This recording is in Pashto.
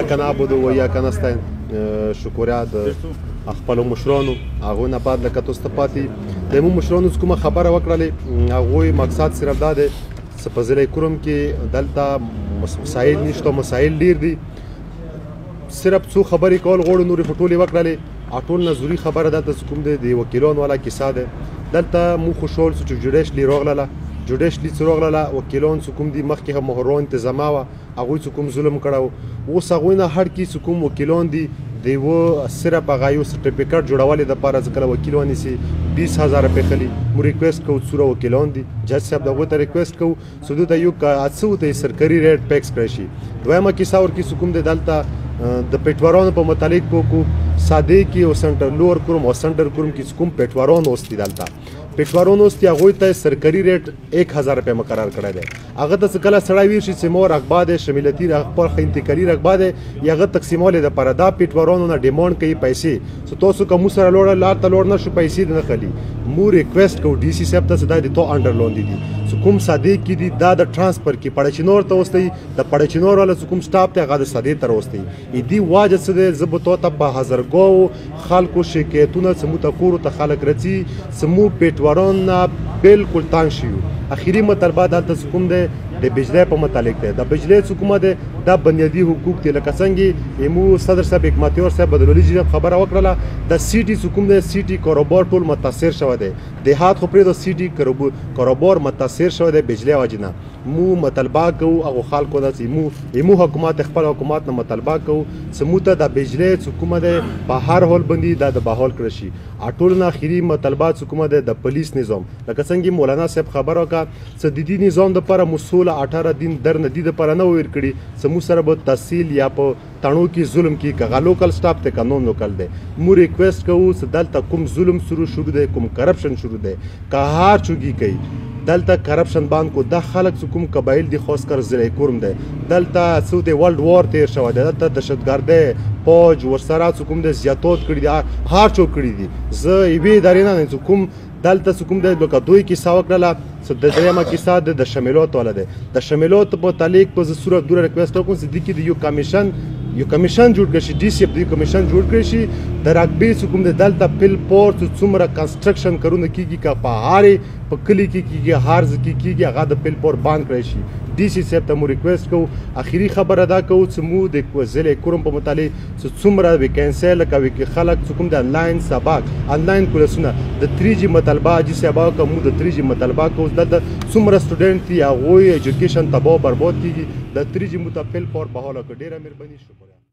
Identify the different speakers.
Speaker 1: که نعبدو و یا که نستعین شکریا د خپلو مشرانو هغوی نه بعد لکه تاسو ته پاتې د زموږ مشرانو چې کومه خبره وکړلې هغوی مقصد صرف دا دی چې په ضلع کرم کې دلته مسایل نشته مسایل ډېر دي صرف څو خبرې کول غواړو نورې خو ټولې وکړلې ټول نه ضروري خبره دلته چې کوم دی د وکیلانو والا کیسه ده دلته موږ خوشحال سو چې جوډیشلي راغله جوډیشلي چې راغله وکیلان چې کوم دي مخکې هم مهرو انتظامه وه هغوی چې کوم ظلم کړی و اوس هغوی نه هر کې چې کوم وکیلان دي د یوه صرف هغه یو سرټیفیکټ جوړولې دپاره چې کله وکیل ونیسي 20,000 روپۍ خلي موږ ریکویسټ کوو څومره وکیلان دي جج صاحب د هغوی ته ریکویسټ کوو چې دوی ته یو څه ورته سرکاري ریټ پیکس کړی شي دویمه کیسه ورکې چې کوم دی دلته د پیټوارانو په متعلق وکړو ساده کې او سنټر لوور کروم او سنټر کروم کې کوم پیټواران اوس دي دلته پیټواران اوس دي هغوی ته سرکاري ریټ 1,000 روپۍ مقرر کړی دی هغه ته چې کله سړی ویل شي چې مور رقبه دی شمولتي خپل انتقالي رقبه دی هغه تقسیمولې دپاره دا پیټوارانو نه ډیمانډ کوي پیسې چې تاسو که موږ سره لار ته لوړ نه شو پیسې دې نه خلي موږ ریکویسټ کوو ډي سي صاحب ته چې دا د تو انډر لاندې دي چې کوم سادې کې دي دا د ټرانسفر کې پړچینور ته اوستی د پړچینور والا چې کوم سټاپ دی هغه د سادې ته راوستی دې واجه څه دی زه به تو ته په هزارګاو خلکو شکایتونه چې موږ ته کورو ته خلک راځي چې موږ پیټواران نه بالکل تنګ شوي اخري مطالبه دلته چې کوم دی د بجلی په متعلق دی د بجلی چې کومه دی دا بنیادي حقوق دي لکه څنګه زموږ صدر صاحب حکمتیار صاحب بدلولي جی خبره وکړله د سی ټي چې کوم دی سی ټي کاروبار ټول متاثر شوی دی دیهات خو پرېږده سی ټي کاروبار متاثر شوی دی بجلی وجې نه موږ مطالبه کوو هغو خلکو نه چې زموږ حکومت خپل حکومت نه مطالبه کوو چې موږ ته د بجلی چې کومه دی په هر حال باندې دا د بحال کړی شي ټولو نه اخري مطالبه چې کومه دی د پولیس نظام لکه څنګه مولانا صاحب خبره وکړه چې د دې نظام دپاره مو 16-18 دین در نه دي دپاره نه ویر کړي چې موږ سره به تحصیل یا په تڼو کې ظلم کې که هغه لوکل سټاف دی که نون لوکل دی موږ ریکویسټ کوو چې دلته کوم ظلم شروع دی کوم کرپشن شروع دی که هر چوکي کوي دلته کرپشن باندې کو دا خلک چې کوم قبایل دي خاص کر ضلع کرم دی دلته څه دی ورلډ وار تیر شوی دی دلته دهشتګردۍ فوج ورسره چې کوم دی زیاتات کړي دي هر څوک کړي دي زه یوې ادارې نه چې کوم دلته چې کوم دی لکه دوی کیسه وکړله چې د درېیمه کیسه د شمولات والا دی د شمولات په متعلق په زه صورت دوره ریکویسټ وکړم چې دې کې د یو کمیشن جوړ کړی شي ډي سی اف د کمیشن جوړ کړی شي د رقبې چې کوم دی دلته پل پور چې څومره کنسټرکشن کارونه کېږي که په هارې په کلي کې کېږي هر ځای کې کېږي هغه د پل پور بند کړی شي ډي سی صاحب ته مو ریکویسټ کوو اخري خبره دا کوو چې موږ د ضلع کرم په متعلق چې څومره ویکینسۍ لکه خلک چې کوم د انلاین سبق انلاین کورسونه د 3G مطالبه حاجي صاحب وکړه موږ د 3G مطالبه کوو دلته څومره سټوډنټ دي هغوی ایجوکیشن تباه برباد کېږي د 3G متفل پور بحاله کړه ډېره مهرباني شکریه